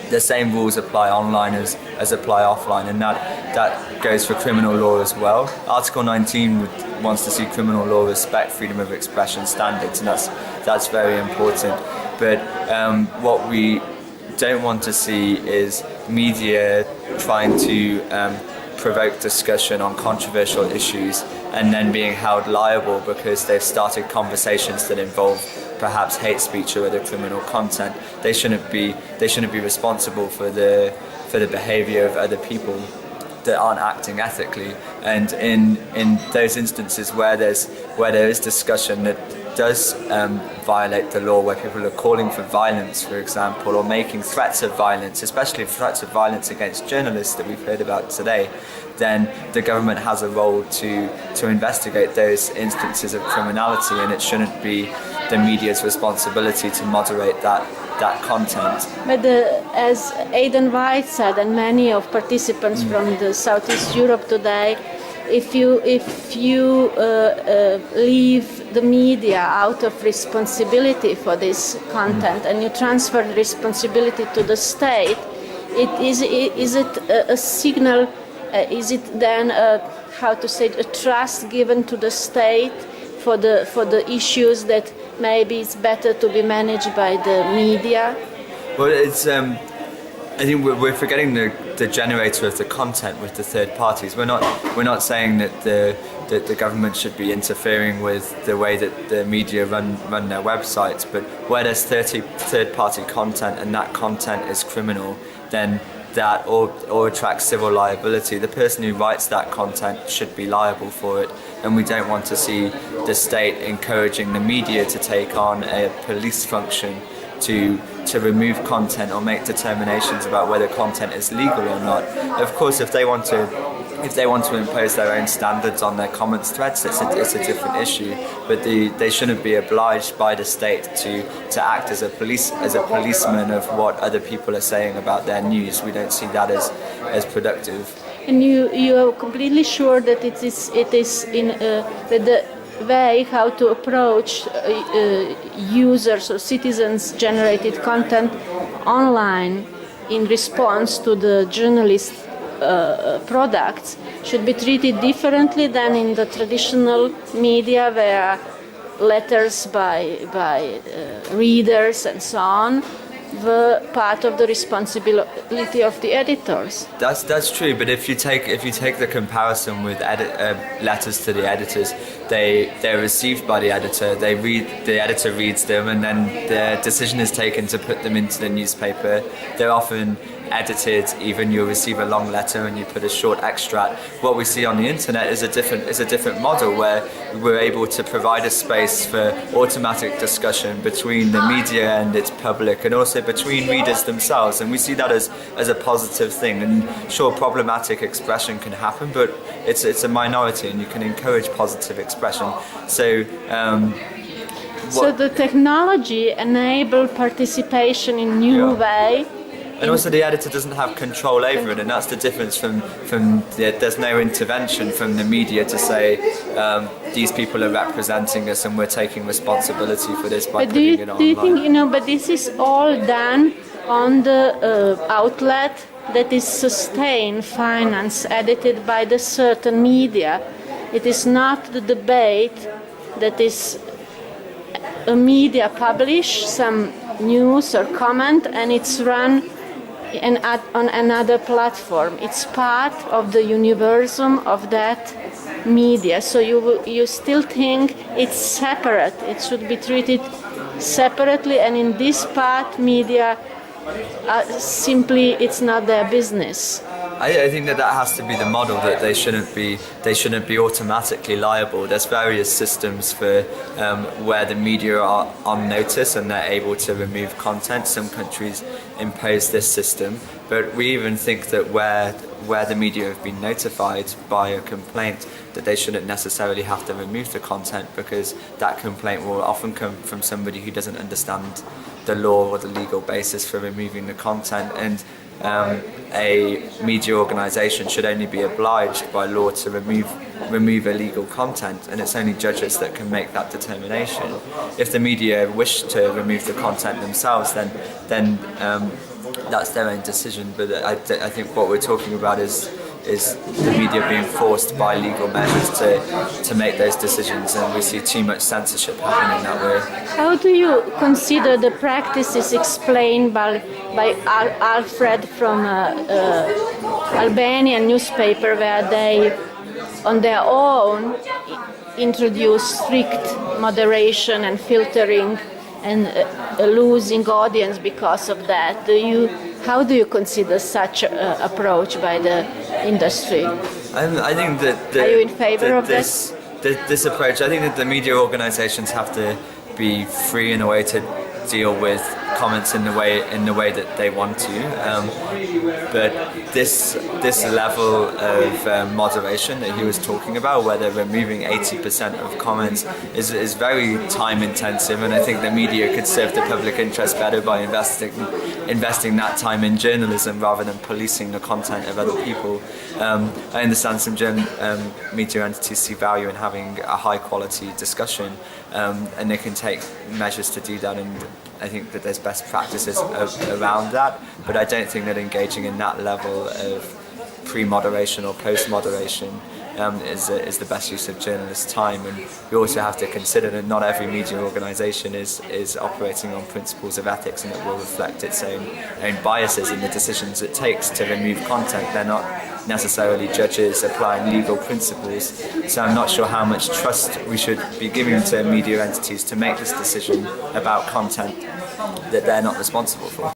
the same rules apply online as apply offline, and that goes for criminal law as well. Article 19 wants to see criminal law respect freedom of expression standards, and that's very important. But what we don't want to see is media trying to provoke discussion on controversial issues and then being held liable because they've started conversations that involve perhaps hate speech or other criminal content. They shouldn't be responsible for the behaviour of other people that aren't acting ethically. And in those instances where there is discussion that does violate the law, where people are calling for violence, for example, or making threats of violence, especially threats of violence against journalists that we've heard about today, then the government has a role to investigate those instances of criminality, and it shouldn't be the media's responsibility to moderate that content. But as Aidan White said, and many of participants from the Southeast Europe today, if you leave the media out of responsibility for this content and you transfer the responsibility to the state, is it a signal? Is it then a trust given to the state for the issues that maybe it's better to be managed by the media? Well, it's I think we're forgetting the generator of the content with the third parties. We're not saying that the government should be interfering with the way that the media run their websites, but where there's third party content and that content is criminal, then that or attracts civil liability. The person who writes that content should be liable for it, and we don't want to see the state encouraging the media to take on a police function to remove content or make determinations about whether content is legal or not. Of course, if they want to impose their own standards on their comments threads, it's a different issue. But they shouldn't be obliged by the state to act as a policeman of what other people are saying about their news. We don't see that as productive. And you are completely sure that it is in the way how to approach users or citizens generated content online in response to the journalist products should be treated differently than in the traditional media, where letters by readers and so on were part of the responsibility of the editors. That's true, but if you take the comparison with letters to the editors, they're received by the editor. The editor reads them, and then the decision is taken to put them into the newspaper. They're often edited. Even you'll receive a long letter and you put a short extract. What we see on the internet is a different model, where we're able to provide a space for automatic discussion between the media and its public, and also between readers themselves, and we see that as a positive thing. And sure, problematic expression can happen, but it's a minority, and you can encourage positive expression. So the technology enable participation in new way. And also the editor doesn't have control over it, and that's the difference from there's no intervention from the media to say these people are representing us and we're taking responsibility for this by putting it online. Do you think, but this is all done on the outlet that is sustained, financed, edited by the certain media. It is not the debate that is a media publish some news or comment and it's run on another platform. It's part of the universum of that media. So you still think it's separate. It should be treated separately, and in this part, media simply it's not their business. I think that has to be the model, that they shouldn't be automatically liable. There's various systems for where the media are on notice and they're able to remove content. Some countries impose this system, but we even think that where the media have been notified by a complaint, that they shouldn't necessarily have to remove the content, because that complaint will often come from somebody who doesn't understand the law or the legal basis for removing the content. And a media organisation should only be obliged by law to remove illegal content, and it's only judges that can make that determination. If the media wish to remove the content themselves, then that's their own decision. But I think what we're talking about is the media being forced by legal measures to make those decisions, and we see too much censorship happening that way. How do you consider the practices explained by Alfred from Albanian newspaper, where they, on their own, introduce strict moderation and filtering and losing audience because of that? How do you consider such approach by the industry? I think that Are you in favor of this approach? I think that the media organisations have to be free in a way to deal with comments in the way that they want to. But this level of moderation that he was talking about, where they're removing 80% of comments, is very time intensive, and I think the media could serve the public interest better by investing that time in journalism rather than policing the content of other people. I understand some media entities see value in having a high quality discussion, and they can take measures to do that, and I think that there's best practices around that, but I don't think that engaging in that level of pre-moderation or post-moderation is the best use of journalists' time. And we also have to consider that not every media organisation is operating on principles of ethics, and it will reflect its own biases in the decisions it takes to remove content. They're not necessarily judges applying legal principles, so I'm not sure how much trust we should be giving to media entities to make this decision about content that they're not responsible for.